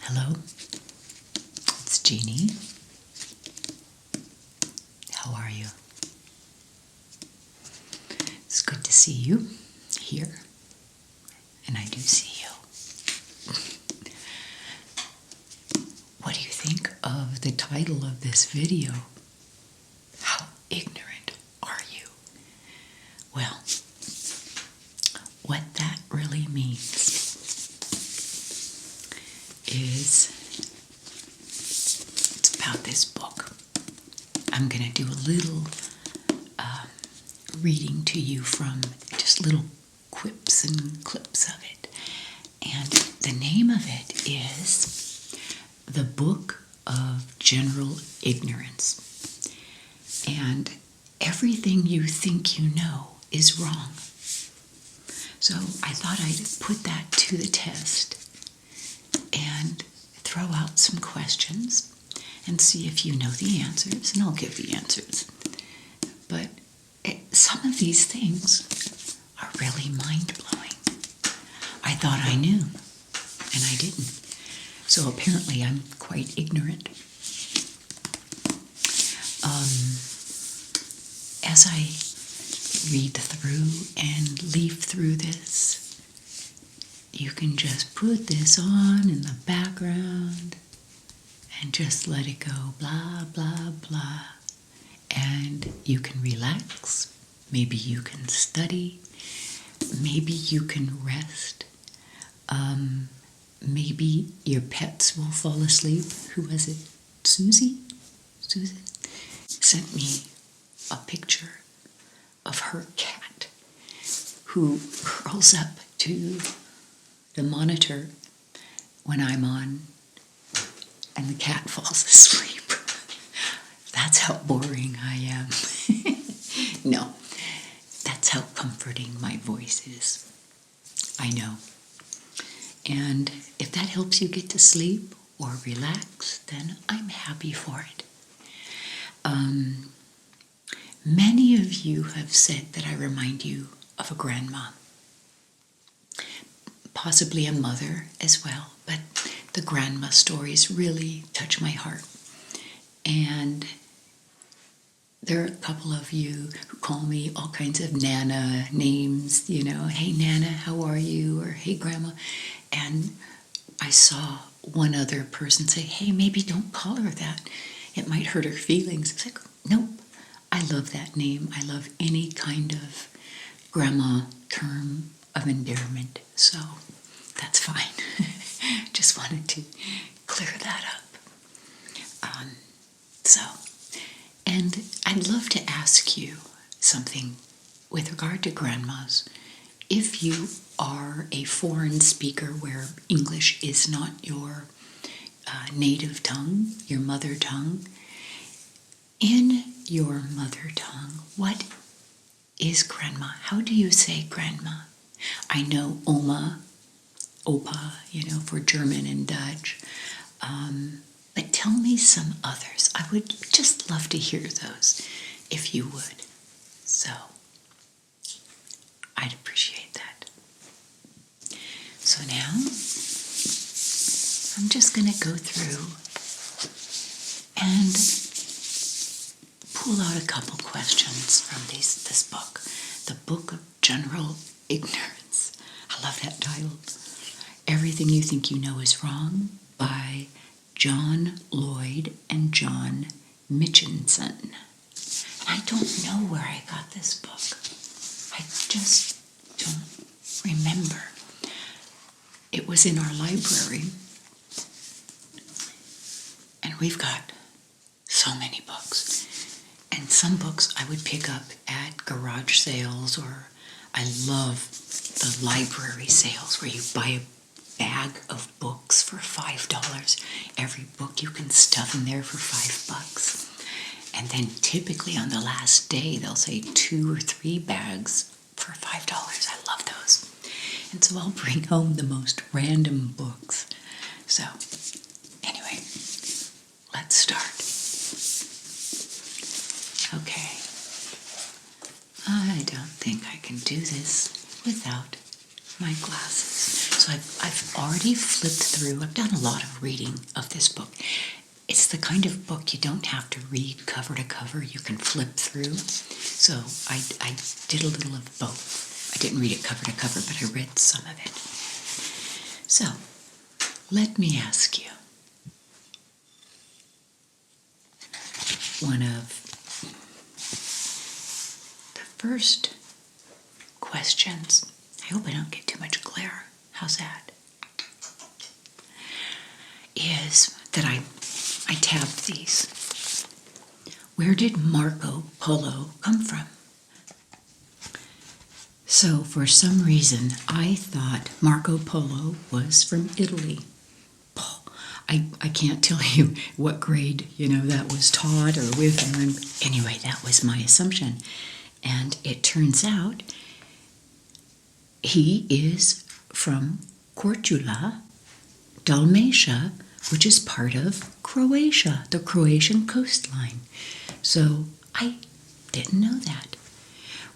Hello, it's Jeannie. How are you? It's good to see you here, and I do see you. What do you think of the title of this video? How ignorant are you? Well, what that really means is it's about this book. I'm going to do a little reading to you from just little quips and clips of it. And the name of it is The Book of General Ignorance. And everything you think you know is wrong. So I thought I'd put that to the test and throw out some questions and see if you know the answers, and I'll give the answers. But some of these things are really mind-blowing. I thought I knew, and I didn't. So apparently I'm quite ignorant. As I read through and leaf through this, you can just put this on in the background and just let it go, blah, blah, blah. And you can relax. Maybe you can study. Maybe you can rest. Maybe your pets will fall asleep. Who was it? Susan sent me a picture of her cat who curls up to the monitor when I'm on and the cat falls asleep. That's how boring I am. No, that's how comforting my voice is. I know. And if that helps you get to sleep or relax, then I'm happy for it. Many of you have said that I remind you of a grandma. Possibly a mother as well, but the grandma stories really touch my heart. And there are a couple of you who call me all kinds of Nana names, you know, hey Nana, how are you? Or hey Grandma. And I saw one other person say, hey, maybe don't call her that. It might hurt her feelings. It's like, nope, I love that name. I love any kind of grandma term of endearment. So that's fine. Just wanted to clear that up. And I'd love to ask you something with regard to grandmas. If you are a foreign speaker where English is not your native tongue, your mother tongue, in your mother tongue, what is grandma? How do you say grandma? I know Oma, Opa, for German and Dutch. But tell me some others. I would just love to hear those, if you would. So, I'd appreciate that. So now, I'm just going to go through and pull out a couple questions from this book. The Book of General Ignorance. I love that title. Everything You Think You Know Is Wrong by John Lloyd and John Mitchinson. And I don't know where I got this book. I just don't remember. It was in our library, and we've got so many books. And some books I would pick up at garage sales, or I love the library sales where you buy a bag of books for $5. Every book you can stuff in there for $5. And then typically on the last day, they'll say 2 or 3 bags for $5. I love those. And so I'll bring home the most random books. So anyway, let's start. Okay. I don't think I can do this without my glasses. So So I've already flipped through. I've done a lot of reading of this book. It's the kind of book you don't have to read cover to cover. You can flip through. So I did a little of both. I didn't read it cover to cover, but I read some of it. So let me ask you one of the first questions. I hope I don't get too much glare. How's that? Is that I tabbed these. Where did Marco Polo come from? So for some reason, I thought Marco Polo was from Italy. I can't tell you what grade, that was taught or with. Anyway, that was my assumption. And it turns out he is from Cortula, Dalmatia, which is part of Croatia, the Croatian coastline. So I didn't know that.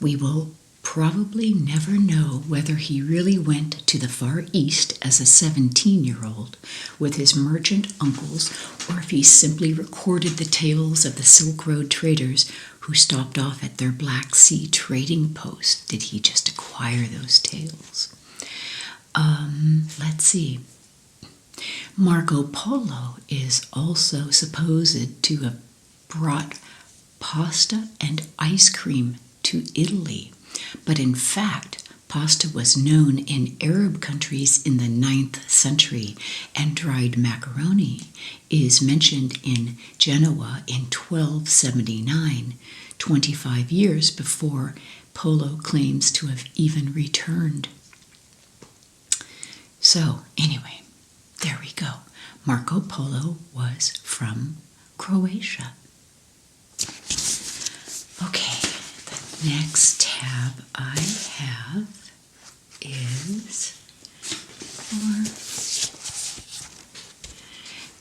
We will probably never know whether he really went to the Far East as a 17-year-old with his merchant uncles, or if he simply recorded the tales of the Silk Road traders who stopped off at their Black Sea trading post. Did he just acquire those tales? Let's see. Marco Polo is also supposed to have brought pasta and ice cream to Italy. But in fact, pasta was known in Arab countries in the 9th century, and dried macaroni is mentioned in Genoa in 1279, 25 years before Polo claims to have even returned. So, anyway, there we go. Marco Polo was from Croatia. Okay, the next tab I have is for,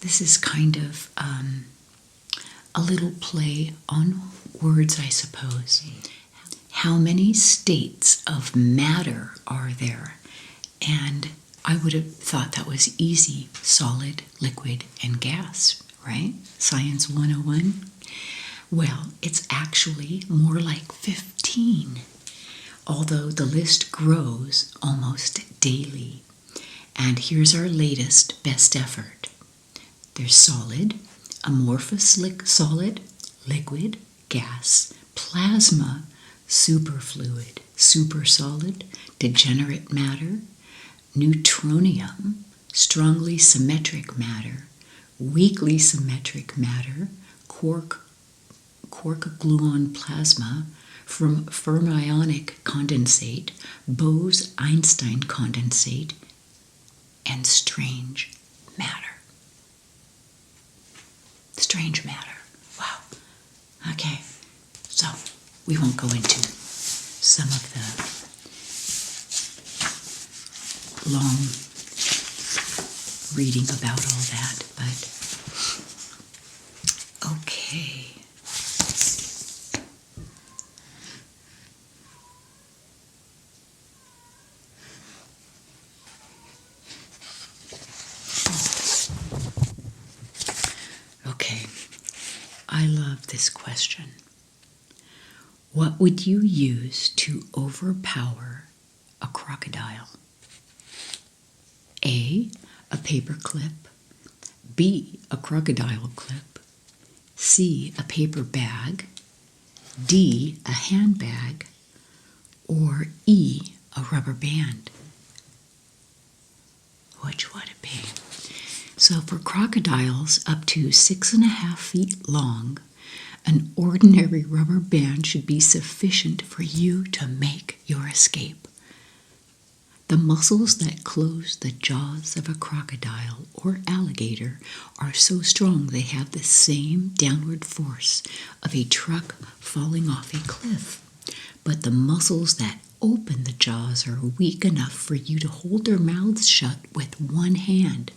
this is kind of a little play on words, I suppose. How many states of matter are there? And I would have thought that was easy: solid, liquid, and gas, right? Science 101. Well, it's actually more like 15, although the list grows almost daily. And here's our latest best effort. There's solid, amorphous solid, liquid, gas, plasma, superfluid, supersolid, degenerate matter, neutronium, strongly symmetric matter, weakly symmetric matter, quark-gluon plasma, from fermionic condensate, Bose-Einstein condensate, and strange matter. Strange matter. Wow. Okay, so we won't go into some of the long reading about all that, but okay. Okay, I love this question. What would you use to overpower a crocodile? A paper clip. B, a crocodile clip. C, a paper bag. D, a handbag. Or E, a rubber band. Which would it be? So for crocodiles up to 6.5 feet long, an ordinary rubber band should be sufficient for you to make your escape. The muscles that close the jaws of a crocodile or alligator are so strong they have the same downward force of a truck falling off a cliff. But the muscles that open the jaws are weak enough for you to hold their mouths shut with one hand.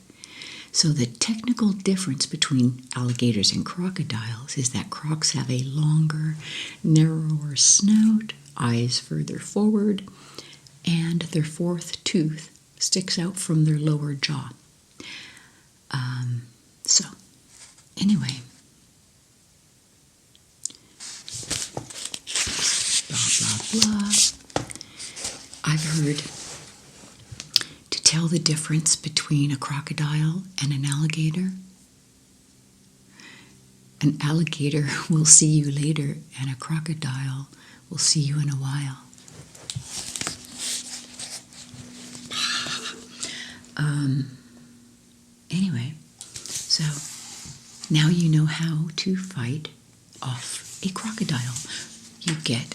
So the technical difference between alligators and crocodiles is that crocs have a longer, narrower snout, eyes further forward, and their fourth tooth sticks out from their lower jaw. So, anyway, blah, blah, blah. I've heard to tell the difference between a crocodile and an alligator will see you later, and a crocodile will see you in a while. Anyway, so now you know how to fight off a crocodile. You get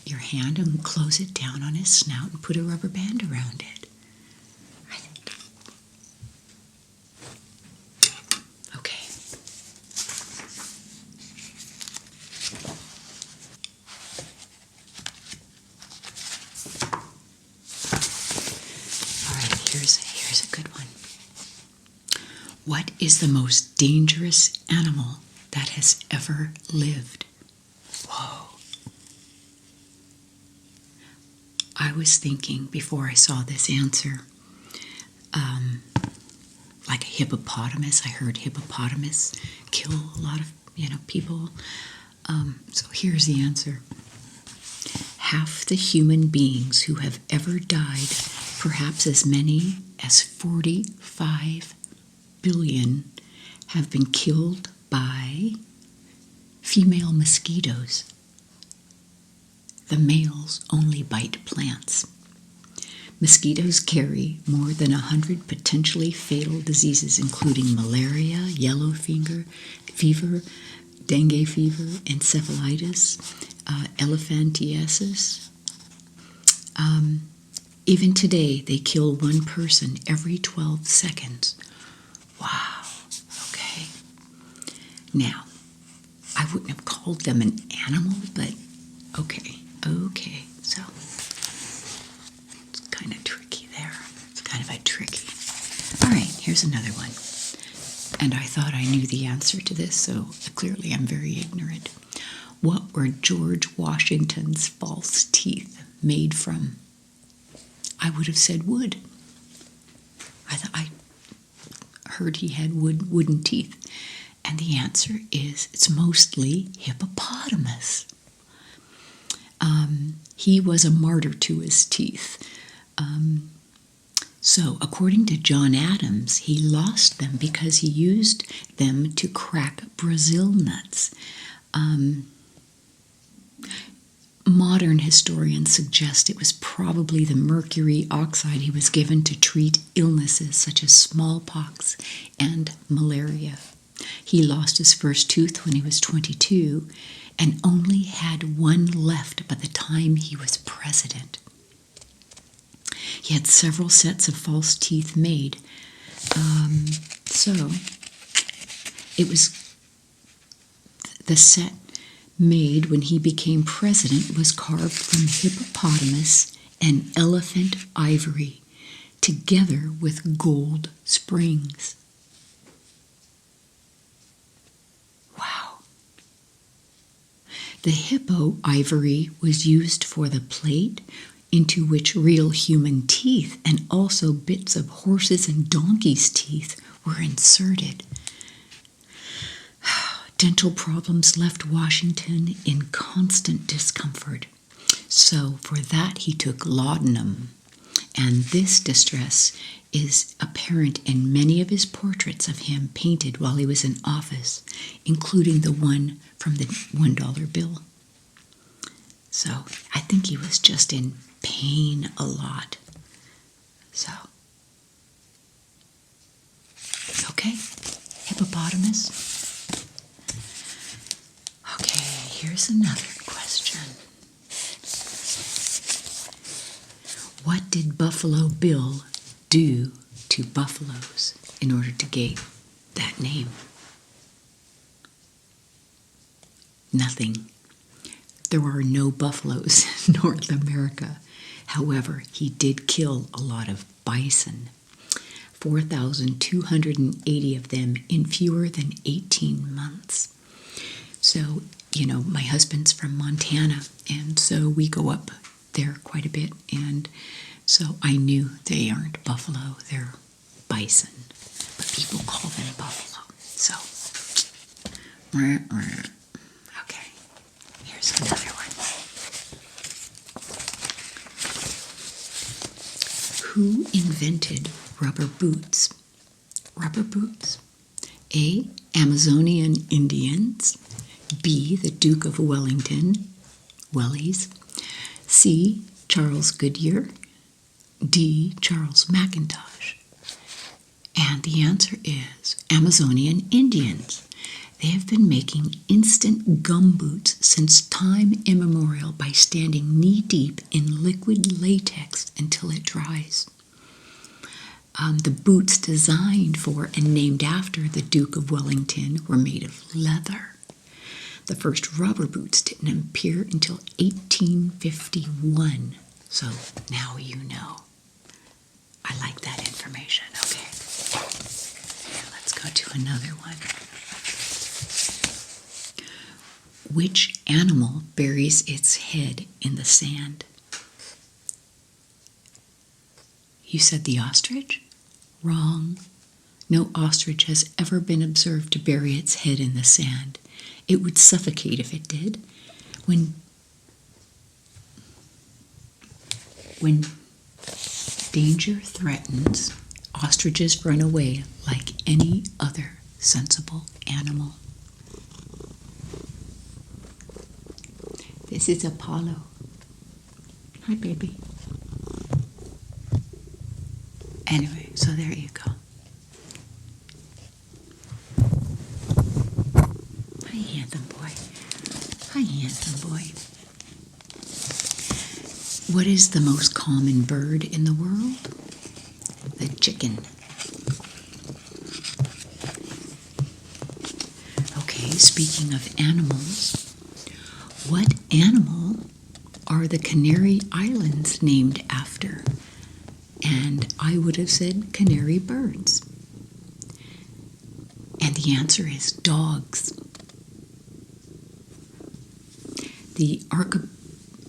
your hand and close it down on his snout and put a rubber band around it. Okay. All right, here's a good one. What is the most dangerous animal that has ever lived? Whoa. I was thinking before I saw this answer, like a hippopotamus. I heard hippopotamus kill a lot of people. So here's the answer. Half the human beings who have ever died, perhaps as many as 45 billion, have been killed by female mosquitoes. The males only bite plants. Mosquitoes carry more than 100 potentially fatal diseases, including malaria, yellow fever, dengue fever, encephalitis, elephantiasis. Even today, they kill one person every 12 seconds. Wow. Okay. Now, I wouldn't have called them an animal, but okay. So, it's kind of tricky there. It's kind of a tricky. All right, here's another one. And I thought I knew the answer to this, so clearly I'm very ignorant. What were George Washington's false teeth made from? I would have said wood. I heard he had wooden teeth. And the answer is it's mostly hippopotamus. He was a martyr to his teeth. So, according to John Adams, he lost them because he used them to crack Brazil nuts. Modern historians suggest it was probably the mercury oxide he was given to treat illnesses such as smallpox and malaria. He lost his first tooth when he was 22 and only had one left by the time he was president. He had several sets of false teeth made. So it was the set made when he became president was carved from hippopotamus and elephant ivory together with gold springs. Wow. The hippo ivory was used for the plate into which real human teeth and also bits of horses' and donkeys' teeth were inserted. Dental problems left Washington in constant discomfort. So for that he took laudanum. And this distress is apparent in many of his portraits of him painted while he was in office, including the one from the $1 bill. So I think he was just in pain a lot. So, okay, hippopotamus. Okay, here's another question. What did Buffalo Bill do to buffaloes in order to get that name? Nothing. There are no buffaloes in North America. However, he did kill a lot of bison, 4,280 of them in fewer than 18 months. So, my husband's from Montana, and so we go up there quite a bit, and So I knew they aren't buffalo, they're bison. But people call them buffalo. So, okay, here's another one. Who invented rubber boots? Rubber boots? A. Amazonian Indians. B. The Duke of Wellington, Wellies. C. Charles Goodyear. D. Charles McIntosh. And the answer is Amazonian Indians. They have been making instant gum boots since time immemorial by standing knee-deep in liquid latex until it dries. The boots designed for and named after the Duke of Wellington were made of leather. The first rubber boots didn't appear until 1851. So now you know. I like that information. Okay. Let's go to another one. Which animal buries its head in the sand? You said the ostrich? Wrong. No ostrich has ever been observed to bury its head in the sand. It would suffocate if it did. When danger threatens, ostriches run away like any other sensible animal. This is Apollo. Hi, baby. Anyway, so there you go. Hi, handsome boy. Hi, handsome boy. What is the most common bird in the world? The chicken. Okay, speaking of animals, what animal are the Canary Islands named after? And I would have said canary birds. And the answer is dogs. The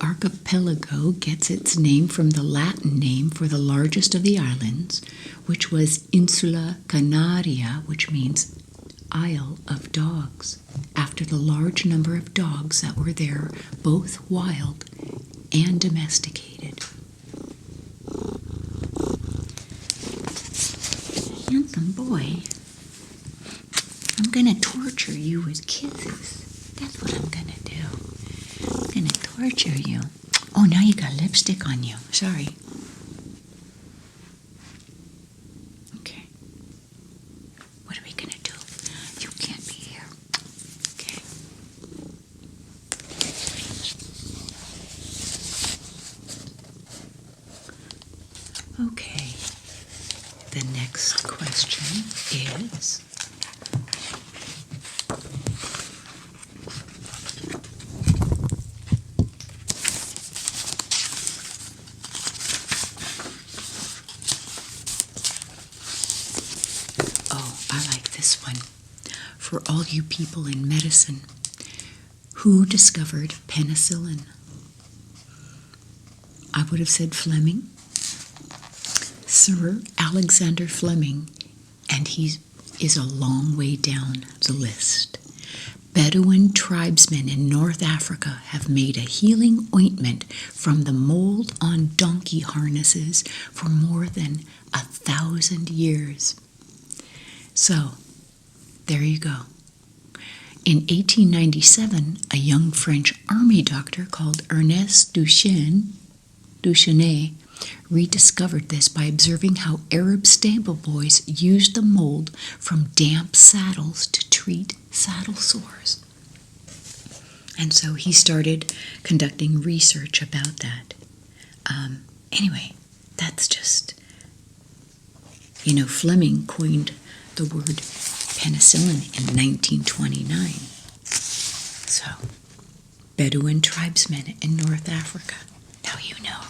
archipelago gets its name from the Latin name for the largest of the islands, which was Insula Canaria, which means Isle of Dogs, after the large number of dogs that were there, both wild and domesticated. Handsome boy, I'm going to torture you with kisses. That's what I'm going to do. I'm going to torture you. Oh, now you got lipstick on you. Sorry. Okay. What are we going to do? You can't be here. Okay. Okay. The next question is, this one, for all you people in medicine, who discovered penicillin? I would have said Fleming, Sir Alexander Fleming, and he is a long way down the list. Bedouin tribesmen in North Africa have made a healing ointment from the mold on donkey harnesses for more than 1,000 years. So, there you go. In 1897, a young French army doctor called Ernest Duchesne rediscovered this by observing how Arab stable boys used the mold from damp saddles to treat saddle sores. And so he started conducting research about that. Anyway, that's just, Fleming coined the word penicillin in 1929. So, Bedouin tribesmen in North Africa. Now you know.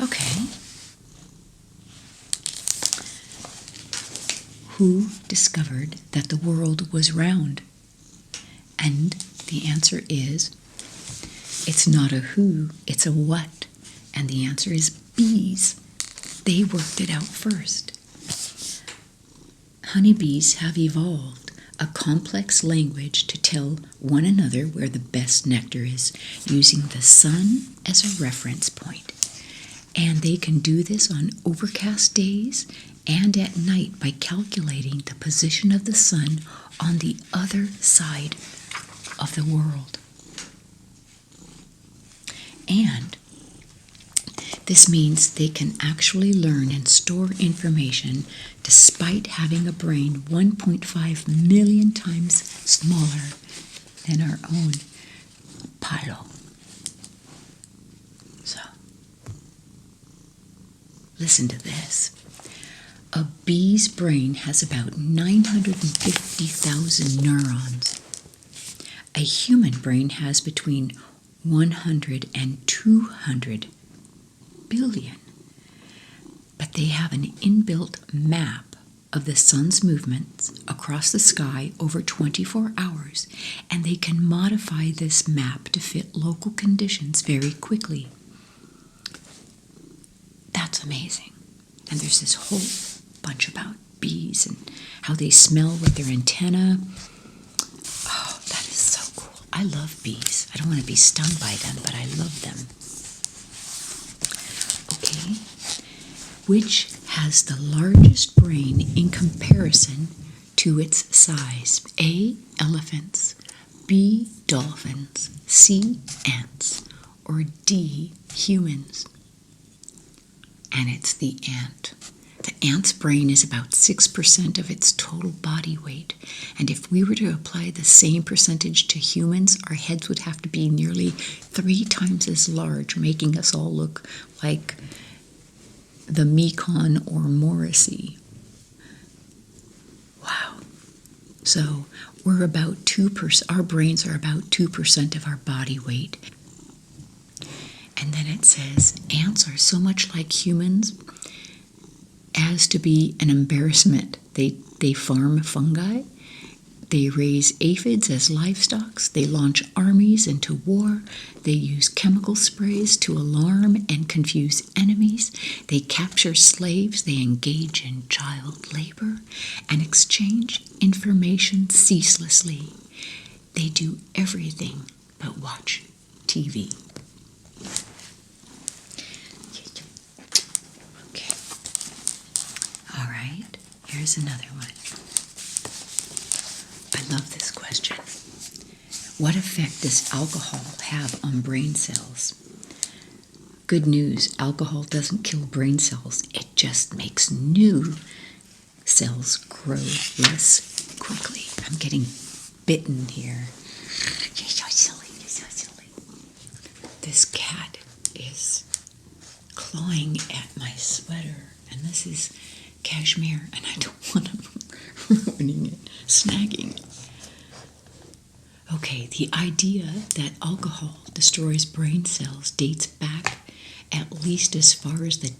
Okay. Who discovered that the world was round? And the answer is It's not a who, it's a what. And the answer is bees. They worked it out first. Honeybees have evolved a complex language to tell one another where the best nectar is, using the sun as a reference point. And they can do this on overcast days and at night by calculating the position of the sun on the other side of the world. And this means they can actually learn and store information despite having a brain 1.5 million times smaller than our own Polo. So, listen to this. A bee's brain has about 950,000 neurons. A human brain has between 100 and 200 billion. But they have an inbuilt map of the sun's movements across the sky over 24 hours, and they can modify this map to fit local conditions very quickly. That's amazing. And there's this whole bunch about bees and how they smell with their antenna. Oh, that is so cool. I love bees. I don't want to be stung by them, but I love them. Okay. Which has the largest brain in comparison to its size? A, elephants, B, dolphins, C, ants, or D, humans? And it's the ant. The ant's brain is about 6% of its total body weight. And if we were to apply the same percentage to humans, our heads would have to be nearly 3 times as large, making us all look like the Mekong or Morrissey. Wow. So we're about 2%, our brains are about 2% of our body weight. And then it says, ants are so much like humans as to be an embarrassment. They farm fungi, they raise aphids as livestock, they launch armies into war, they use chemical sprays to alarm and confuse enemies, they capture slaves, they engage in child labor, and exchange information ceaselessly. They do everything but watch TV. Okay. All right, here's another one. I love this question. What effect does alcohol have on brain cells? Good news, alcohol doesn't kill brain cells. It just makes new cells grow less quickly. I'm getting bitten here. You're so silly, you're so silly. This cat is clawing at my sweater, and this is cashmere, and I don't want him ruining it, snagging. Okay, the idea that alcohol destroys brain cells dates back at least as far as the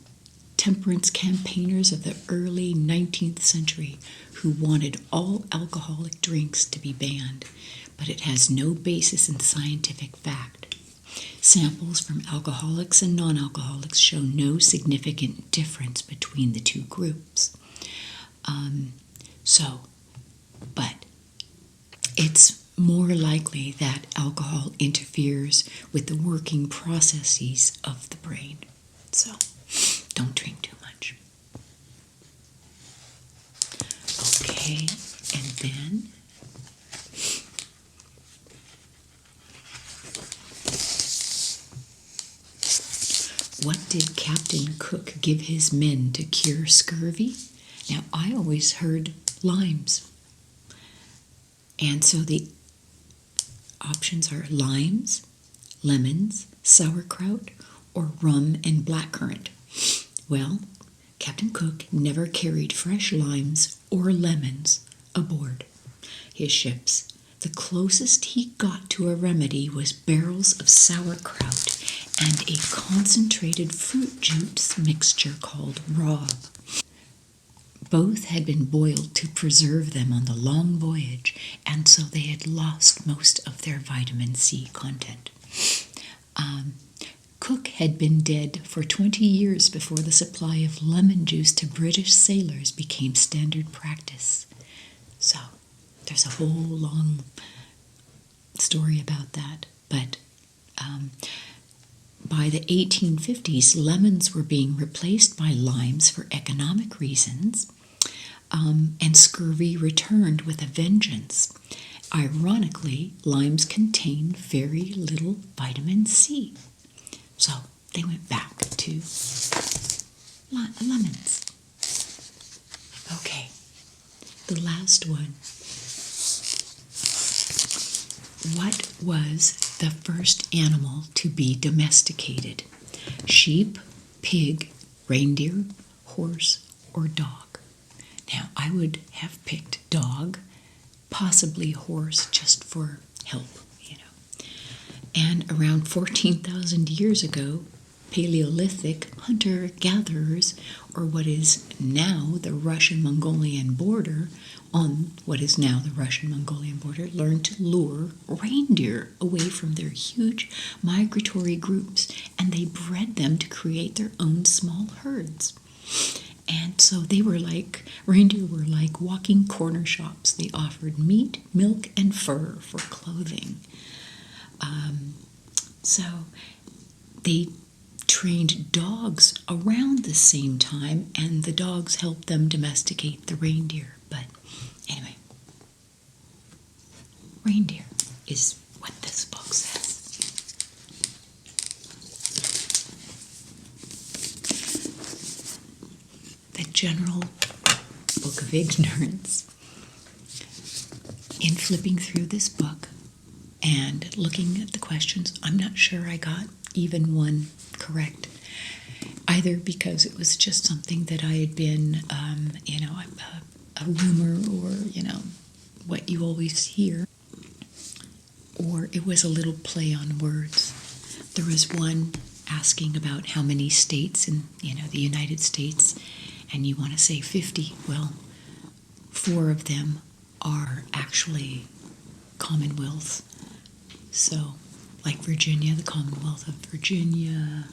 temperance campaigners of the early 19th century, who wanted all alcoholic drinks to be banned, but it has no basis in scientific fact. Samples from alcoholics and non-alcoholics show no significant difference between the two groups. But it's more likely that alcohol interferes with the working processes of the brain. So don't drink too much. Okay, and then what did Captain Cook give his men to cure scurvy? Now, I always heard limes. And so the options are limes, lemons, sauerkraut, or rum and blackcurrant. Well, Captain Cook never carried fresh limes or lemons aboard his ships. The closest he got to a remedy was barrels of sauerkraut and a concentrated fruit juice mixture called Rob. Both had been boiled to preserve them on the long voyage, and so they had lost most of their vitamin C content. Cook had been dead for 20 years before the supply of lemon juice to British sailors became standard practice. So there's a whole long story about that. But by the 1850s, lemons were being replaced by limes for economic reasons, and scurvy returned with a vengeance. Ironically, limes contain very little vitamin C. So they went back to lemons. Okay, the last one. What was the first animal to be domesticated? Sheep, pig, reindeer, horse, or dog? Now, I would have picked dog, possibly horse, just for help, And around 14,000 years ago, Paleolithic hunter-gatherers, or what is now the Russian-Mongolian border, on what is now the Russian-Mongolian border, learned to lure reindeer away from their huge migratory groups, and they bred them to create their own small herds. And so reindeer were like walking corner shops. They offered meat, milk, and fur for clothing. So they trained dogs around the same time, and the dogs helped them domesticate the reindeer. But anyway, reindeer is what this book says. The General Book of Ignorance. In flipping through this book and looking at the questions, I'm not sure I got even one correct, either because it was just something that I had been, a rumor, or, what you always hear, or it was a little play on words. There was one asking about how many states in, the United States, and you want to say 50. Well, 4 of them are actually commonwealths. So, like Virginia, the Commonwealth of Virginia.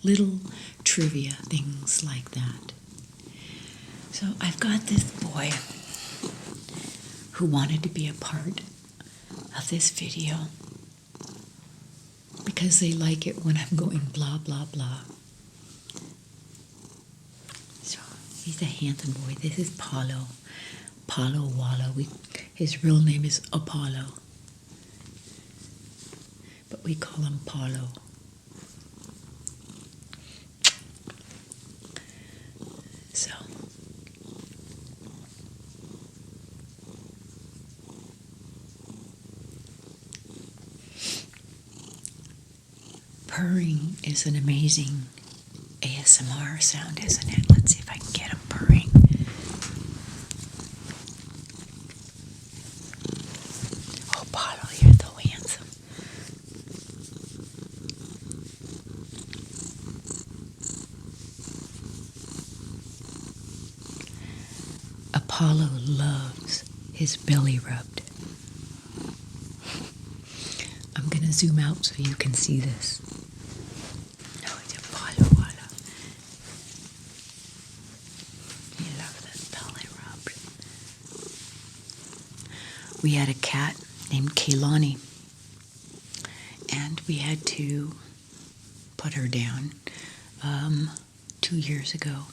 Little trivia, things like that. So I've got this boy who wanted to be a part of this video because they like it when I'm going blah, blah, blah. So he's a handsome boy. This is Palo Wallo. His real name is Apollo, but we call him Palo. So, purring is an amazing ASMR sound, isn't it? Let's see if I can get him purring. Oh, Palo, you're so handsome. Apollo loves his belly rubbed. I'm going to zoom out so you can see this. Oh, it's Apollo. He loves his belly rubbed. We had a cat named Kaylani, and we had to put her down 2 years ago.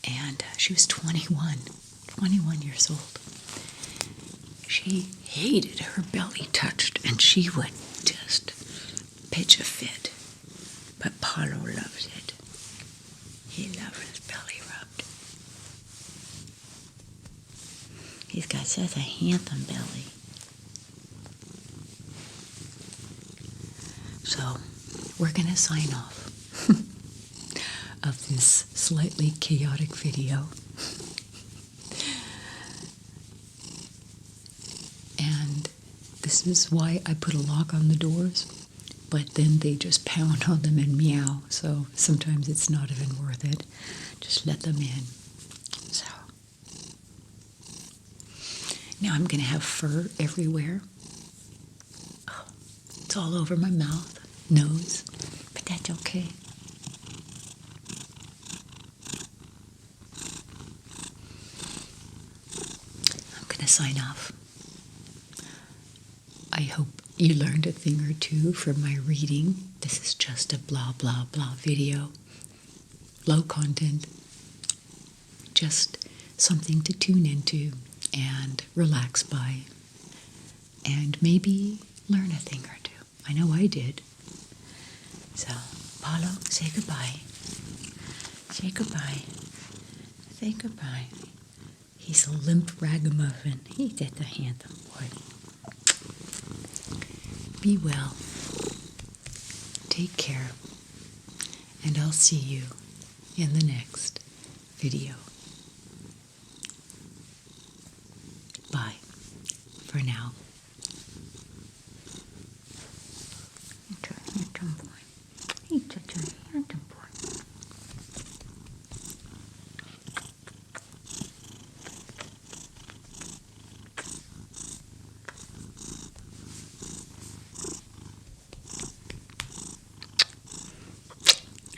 And she was 21 years old. She hated her belly touched, and she would just pitch a fit. But Paulo loves it. He loves his belly rubbed. He's got such a handsome belly. So, we're going to sign off of this slightly chaotic video. And this is why I put a lock on the doors, but then they just pound on them and meow, so sometimes it's not even worth it. Just let them in. So now I'm going to have fur everywhere, It's all over my mouth, nose, but that's okay. I'm going to sign off. I hope you learned a thing or two from my reading. This is just a blah, blah, blah video. Low content. Just something to tune into and relax by. And maybe learn a thing or two. I know I did. So, Paulo, say goodbye. Say goodbye. Say goodbye. He's a limp ragamuffin. He's just a handsome boy. Be well. Take care. And I'll see you in the next video. Bye for now. He's a handsome boy. He's such a handsome boy.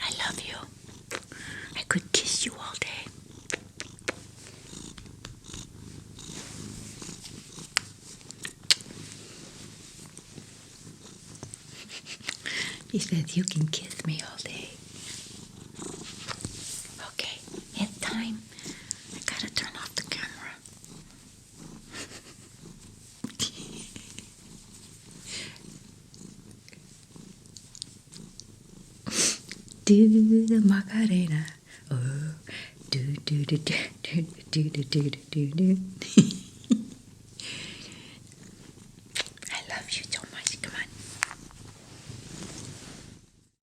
I love you. I could kiss you all day. He says you can kiss me all day. Okay, it's time. I gotta turn off the camera. Do the Macarena. Oh, do do do do do do do do do do.